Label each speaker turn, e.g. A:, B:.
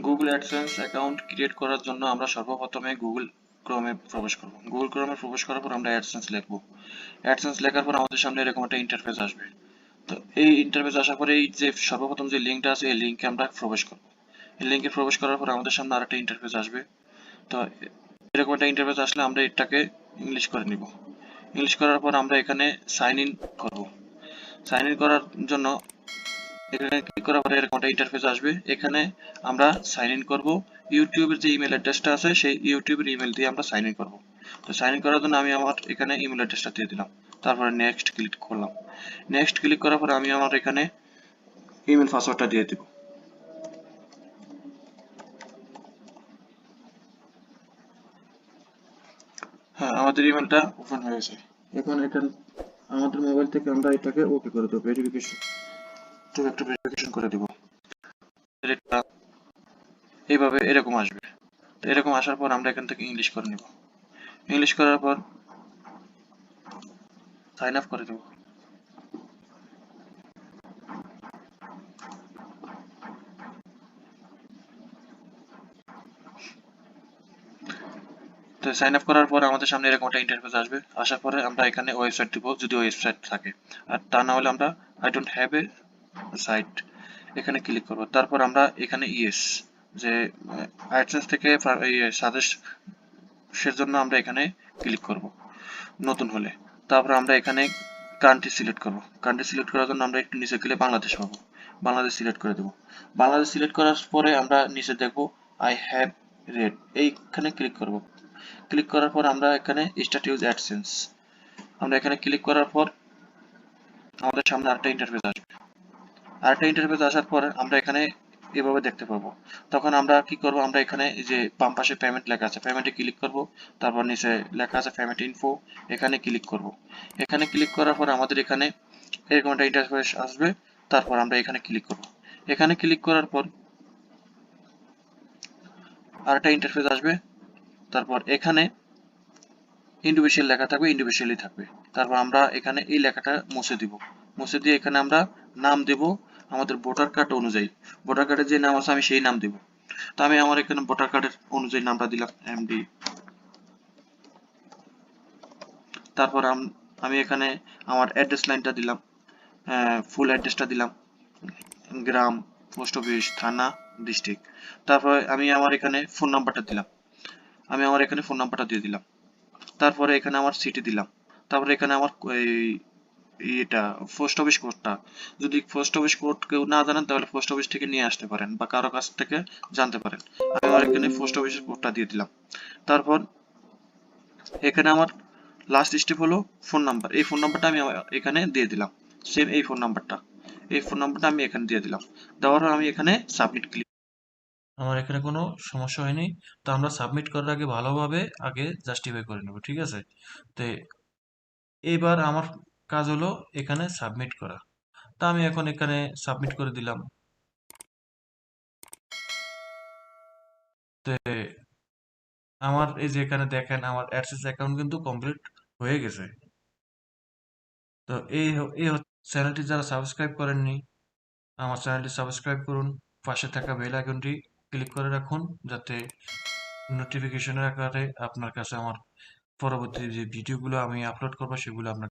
A: Google AdSense account create করার জন্য আমরা সর্বপ্রথমে গুগল ক্রোমে প্রবেশ করব। গুগল ক্রোমে প্রবেশ করার পর আমরা অ্যাডসেন্স লিখব। অ্যাডসেন্স লেখার পর আমাদের সামনে এরকম একটা ইন্টারফেস আসবে। তো এই ইন্টারফেস আসার পরে এই যে সর্বপ্রথম যে লিঙ্কটা আছে এই লিঙ্কে আমরা প্রবেশ করব। এই লিঙ্কে প্রবেশ করার পর আমাদের সামনে আরেকটা ইন্টারফেস আসবে। তো এরকম একটা ইন্টারফেস আসলে আমরা এটাকে ইংলিশ করে নিব। ইংলিশ করার পর আমরা এখানে সাইন ইন করব। সাইন ইন করার জন্য এখানে ক্লিক করার পরে এরকম একটা ইন্টারফেস আসবে। এখানে আমরা সাইন ইন করব। ইউটিউবের যে ইমেল অ্যাড্রেসটা আছে সেই ইউটিউবের ইমেল দিয়ে আমরা সাইন ইন করব। তো সাইন ইন করার জন্য আমি আমার এখানে ইমেল অ্যাড্রেসটা দিয়ে দিলাম। তারপরে নেক্সট ক্লিক করলাম। নেক্সট ক্লিক করার পরে আমি আমার এখানে ইমেল পাসওয়ার্ডটা দিয়ে দিব। হ্যাঁ, আমাদের ইমেলটা ওপেন হয়ে গেছে। এখন আমাদের মোবাইল থেকে আমরা এটাকে ওকে করে দেবো, ভেরিফিকেশন তো একটা ভেরিফিকেশন করে দিব। এটা এইভাবে এরকম আসবে। তো এরকম আসার পর আমরা এখান থেকে ইংলিশ করে নিব। ইংলিশ করার পর সাইন আপ করে দেব। তো সাইন আপ করার পর আমাদের সামনে এরকম একটা ইন্টারফেস আসবে। আসার পরে আমরা এখানে ওয়েবসাইট দিব যদি ওয়েবসাইট থাকে, আর তা না হলে আমরা I don't have a site এখানে ক্লিক করব। তারপর আমরা এখানে ইয়েস যে অ্যাডসেন্স থেকে সাজেস্টের জন্য আমরা এখানে ক্লিক করব নতুন হলে। তারপর আমরা এখানে কান্ট্রি সিলেক্ট করব। কান্ট্রি সিলেক্ট করার জন্য আমরা একটু নিচে গেলে বাংলাদেশ পাবো। বাংলাদেশ সিলেক্ট করে দেব। বাংলাদেশ সিলেক্ট করার পরে আমরা নিচে দেখব আই হ্যাভ রেড, এইখানে ক্লিক করব। ক্লিক করার পর আমরা এখানে স্টার্ট ইউজ অ্যাডসেন্স আমরা এখানে ক্লিক করার পর আমাদের সামনে আরেকটা ইন্টারফেস আসবে। আরেকটা ইন্টারফেস আসার পর আমরা এখানে এভাবে দেখতে পাবো। তখন আমরা কি করব, আমরা এখানে যে বাম পাশে পেমেন্ট লেখা আছে পেমেন্টে ক্লিক করব। তারপর নিচে লেখা আছে পেমেন্ট ইনফো, এখানে ক্লিক করব। এখানে ক্লিক করার পর আমাদের এখানে এরকম একটা ইন্টারফেস আসবে। তারপর আমরা এখানে ক্লিক করব। এখানে ক্লিক করার পর আরেকটা ইন্টারফেস আসবে। তারপর এখানে ইন্ডিভিজুয়াল লেখা থাকবে, ইন্ডিভিজুয়ালি থাকবে। তারপর আমরা এখানে এই লেখাটা মুছে দিব। মুছে দিয়ে এখানে আমরা নাম দেব আমাদের ভোটার কার্ড অনুযায়ী। ভোটার কার্ডের যে নাম আছে আমি সেই নাম দেব। তো আমি আমার এখানে ভোটার কার্ডের অনুযায়ী নামটা দিলাম এমডি। তারপর আমি এখানে আমার অ্যাড্রেস লাইনটা দিলাম, ফুল অ্যাড্রেসটা দিলাম, গ্রাম, পোস্ট অফিস, থানা, ডিস্ট্রিক্ট। তারপরে আমি আমার এখানে ফোন নাম্বারটা দিলাম। আমি আমার এখানে ফোন নাম্বারটা দিয়ে দিলাম। তারপরে এখানে আমার সিটি দিলাম। তারপরে এখানে আমার এটা পোস্ট অফিস কোডটা, যদি পোস্ট অফিস কোড কেউ না জানেন তাহলে পোস্ট অফিস থেকে নিয়ে আসতে পারেন বা কারো কাছ থেকে জানতে পারেন। আমি আমার এখানে পোস্ট অফিসের কোডটা দিয়ে দিলাম। তারপর এখানে আমার লাস্ট স্টেপ হলো ফোন নাম্বার। এই ফোন নাম্বারটা আমি এখানে দিয়ে দিলাম। সেম এই ফোন নাম্বারটা আমি এখানে দিয়ে দিলাম। দেওয়ার পর আমি এখানে সাবমিট ক্লিক। আমার এখানে কোনো সমস্যা হয়নি। তো আমরা সাবমিট করার আগে ভালোভাবে আগে জাস্টিফাই করে নেব, ঠিক আছে? তো এইবার আমার কাজ হলো এখানে সাবমিট করা। তা আমি এখন এখানে সাবমিট করে দিলাম। তো আমার এই যে এখানে দেখেন আমার অ্যাডসেন্স অ্যাকাউন্ট কিন্তু কমপ্লিট হয়ে গেছে। তো এই চ্যানেলটি যারা সাবস্ক্রাইব করেননি আমার চ্যানেলটি সাবস্ক্রাইব করুন। পাশে থাকা বেল আইকনটি ক্লিক করে রাখুন যাতে নোটিফিকেশনের আকারে আপনার কাছে আমার পরবর্তী যে ভিডিওগুলো আমি আপলোড করবো সেগুলো আপনার